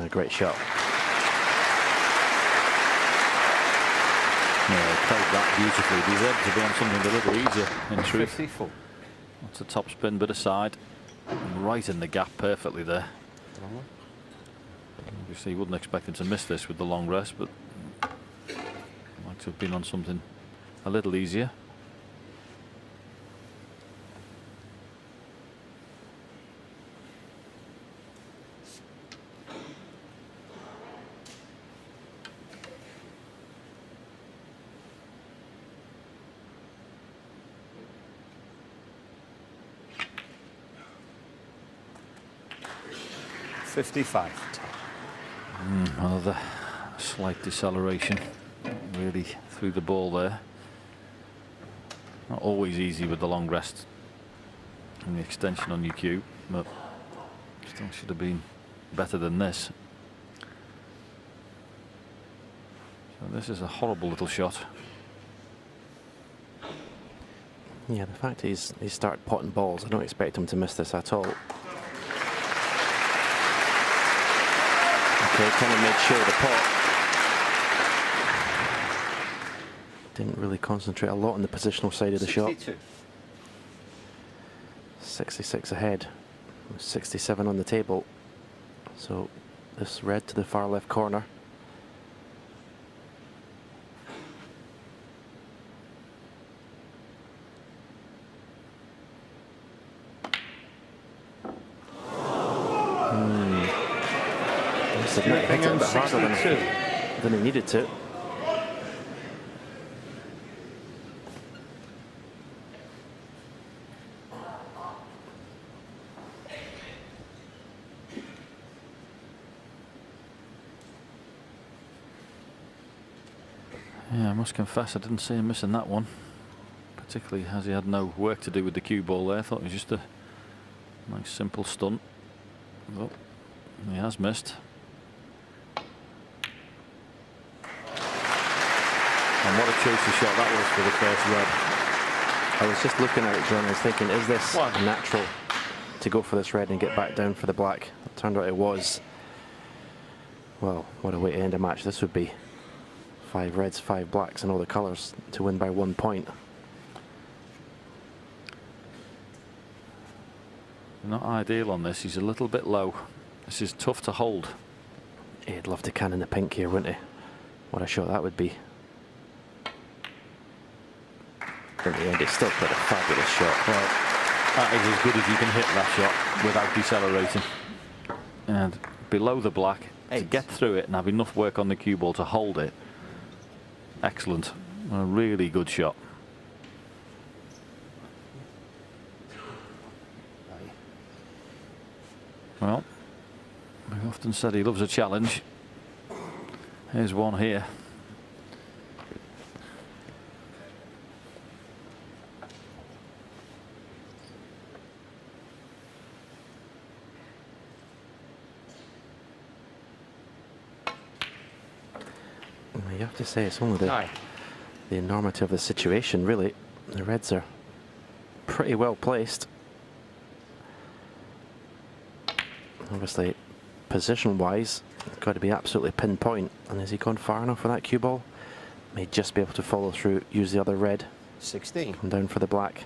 Great shot. Yeah, he played that beautifully. These reds have been on something a little easier, in truth. 54. That's a top spin, bit aside. Right in the gap perfectly there. Obviously, you wouldn't expect him to miss this with the long rest, but like to have been on something a little easier. Another slight deceleration really through the ball there. Not always easy with the long rest and the extension on your cue, but still should have been better than this. So this is a horrible little shot. Yeah, the fact he's started potting balls, I don't expect him to miss this at all. Okay, kind of made sure of the pot. Didn't really concentrate a lot on the positional side of the 62. shot. 66 ahead, 67 on the table. So this red to the far left corner. Hit it a bit harder than he needed to. Yeah, I must confess I didn't see him missing that one, particularly as he had no work to do with the cue ball there. I thought it was just a nice simple stunt. Oh, he has missed. And what a choice of shot that was for the first red. I was just looking at it, John, I was thinking, is this natural to go for this red and get back down for the black? It turned out it was. Well, what a way to end a match this would be. 5 reds, 5 blacks and all the colours to win by 1 point. Not ideal on this, he's a little bit low. This is tough to hold. He'd love to cannon the pink here, wouldn't he? What a shot that would be. In the end, he still played a fabulous shot. Well, that is as good as you can hit that shot without decelerating. And below the black, to get through it and have enough work on the cue ball to hold it. Excellent. A really good shot. Well, we've often said he loves a challenge. Here's one here. You have to say it's only the enormity of the situation, really. The reds are pretty well placed. Obviously, position-wise, it's got to be absolutely pinpoint. And has he gone far enough for that cue ball? May just be able to follow through, use the other red. 16. Come down for the black.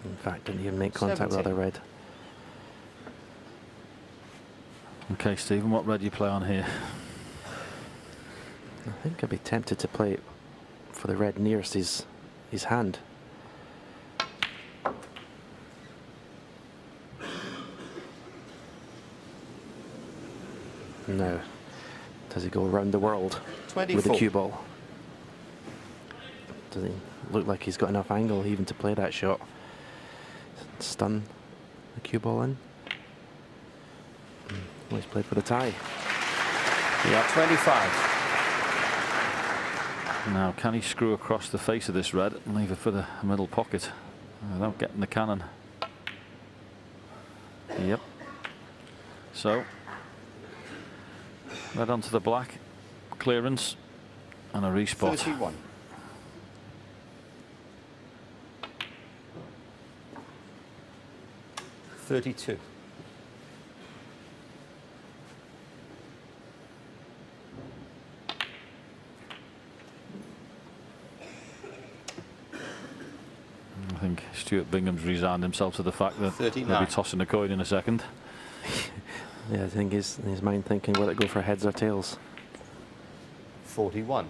In fact, didn't even make contact 70. with the other red. Okay, Stephen, what red do you play on here? I think I'd be tempted to play for the red nearest his hand. No. Does he go around the world 24. with the cue ball? Does he look like he's got enough angle even to play that shot? Stun the cue ball in. Well, he's played for the tie. Yeah, 25. Now, can he screw across the face of this red and leave it for the middle pocket without getting the cannon? Yep. So, red onto the black, clearance, and a respot. 31. $32. Stuart Bingham's resigned himself to the fact that 39. he'll be tossing a coin in a second. Yeah, I think his mind thinking, will it go for heads or tails? 41.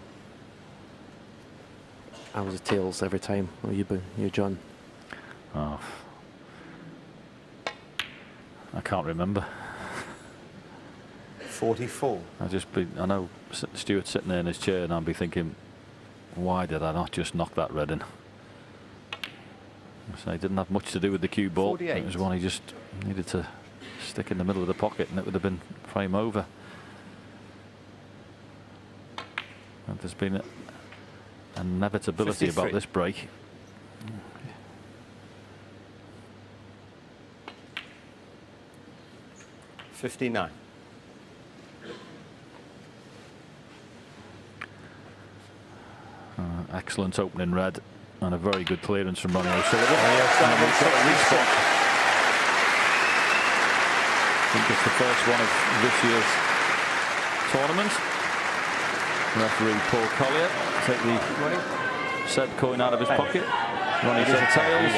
I was a tails every time. Oh, you, John? Oh, I can't remember. 44. I know Stuart sitting there in his chair, and I'll be thinking, why did I not just knock that red in? So he didn't have much to do with the cue ball. 48. It was one he just needed to stick in the middle of the pocket, and it would have been frame over. And there's been an inevitability 53. about this break. $59. Excellent opening red, and a very good clearance from Ronnie O'Sullivan. I think it's the first one of this year's tournament. Referee Paul Collier take the said coin out of his pocket. Ronnie said tails,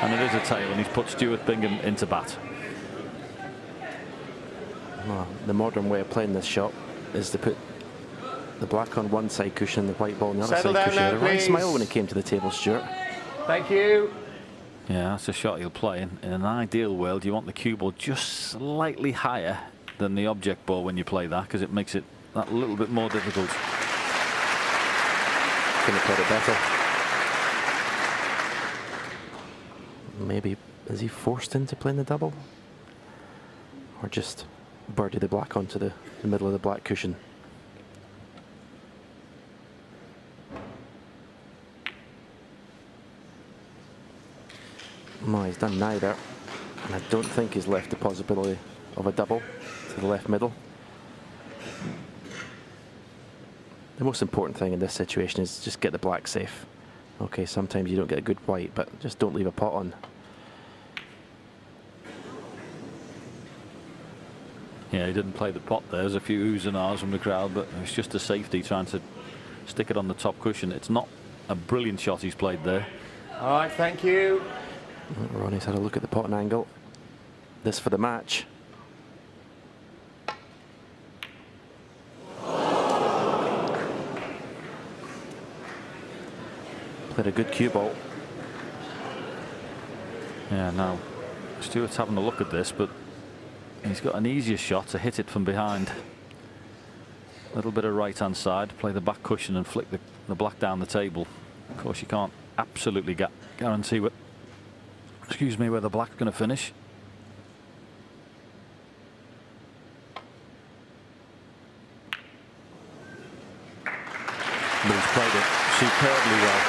and it is a tail, and he's put Stuart Bingham into bat. Well, the modern way of playing this shot is to put the black on one side cushion, the white ball on the other Settle side down cushion. now, A right please. smile when he came to the table, Stuart. Thank you. Yeah, that's a shot he'll play. In an ideal world, you want the cue ball just slightly higher than the object ball when you play that, because it makes it that little bit more difficult. Couldn't have played it better. Maybe, is he forced into playing the double? Or just birdie the black onto the middle of the black cushion? No, he's done neither. And I don't think he's left the possibility of a double to the left middle. The most important thing in this situation is just get the black safe. Okay, sometimes you don't get a good white, but just don't leave a pot on. Yeah, he didn't play the pot there. There's a few oohs and ahs from the crowd, but it's just a safety trying to stick it on the top cushion. It's not a brilliant shot he's played there. All right, thank you. Ronnie's had a look at the pot angle. This for the match. Played a good cue ball. Yeah, now Stuart's having a look at this, but he's got an easier shot to hit it from behind. A little bit of right-hand side, play the back cushion and flick the black down the table. Of course, you can't absolutely guarantee what, where the black's going to finish. But he's played it superbly well.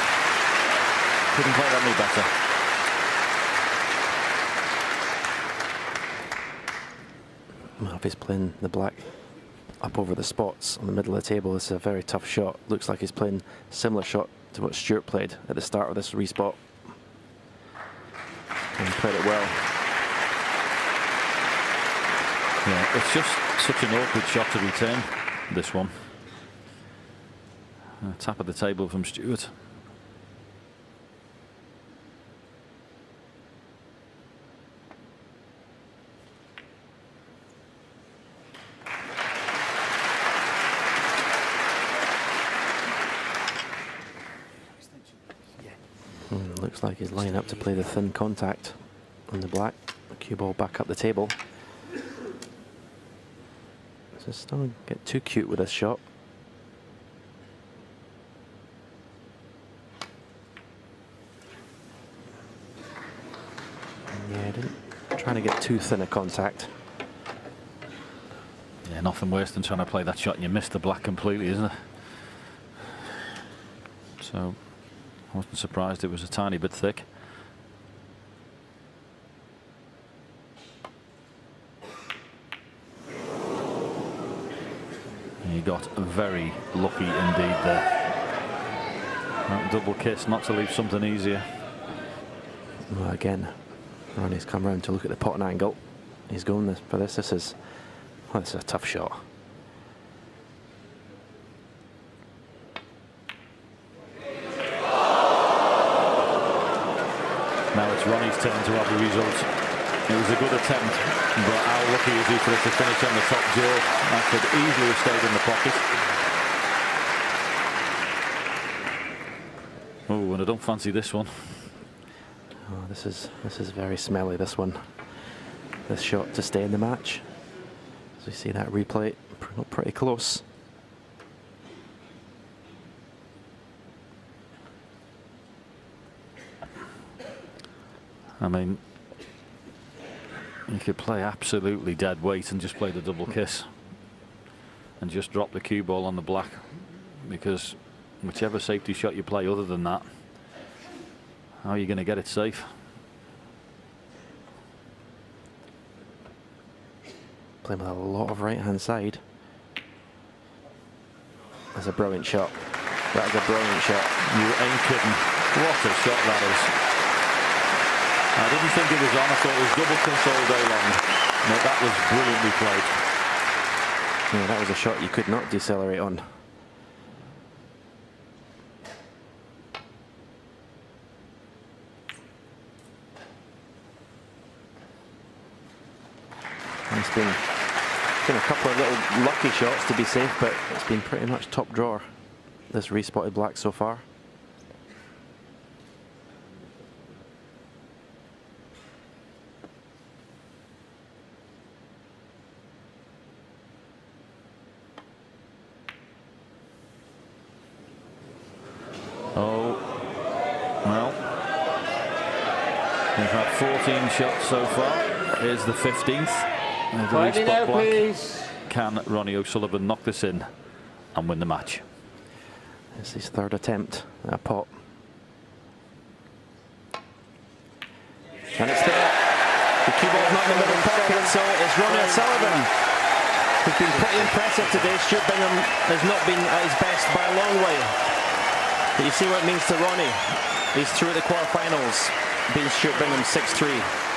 Couldn't play that any better. Well, if he's playing the black up over the spots on the middle of the table, it's a very tough shot. Looks like he's playing a similar shot to what Stuart played at the start of this respot. And he played it well. Yeah, it's just such an awkward shot to return, this one. Tap of the table from Stuart. Looks like he's lining up to play the thin contact on the black. The cue ball back up the table. So just don't get too cute with this shot. Yeah, didn't trying to get too thin a contact. Yeah, nothing worse than trying to play that shot and you miss the black completely, isn't it? So I wasn't surprised it was a tiny bit thick. He got very lucky indeed there. That double kiss, not to leave something easier. Well, again, Ronnie's come round to look at the pot angle. He's going for this. This is a tough shot. Now it's Ronnie's turn to have the result. It was a good attempt, but how lucky is he for it to finish on the top jaw? That could easily have stayed in the pocket. Oh, and I don't fancy this one. Oh, this is very smelly, this one. This shot to stay in the match. As we see that replay, pretty close. I mean, you could play absolutely dead weight and just play the double kiss and just drop the cue ball on the black, because whichever safety shot you play other than that, how are you going to get it safe? Playing with a lot of right-hand side. That's a brilliant shot. That is a brilliant shot. You ain't kidding. What a shot that is. I didn't think it was on. I thought it was double kiss all day long. No, that was brilliantly played. Yeah, that was a shot you could not decelerate on. It's been a couple of little lucky shots to be safe, but it's been pretty much top drawer, this respotted black so far. Oh, well, we've had 14 shots so far. Here's the 15th. Quietly now, please. Can Ronnie O'Sullivan knock this in and win the match? It's his third attempt at a pot. And it's there. The cue ball's not in the middle pocket, so it's Ronnie O'Sullivan, who's been pretty impressive today. Stuart Bingham has not been at his best by a long way. But you see what it means to Ronnie. He's through the quarterfinals, beating Stuart Bingham 6-3.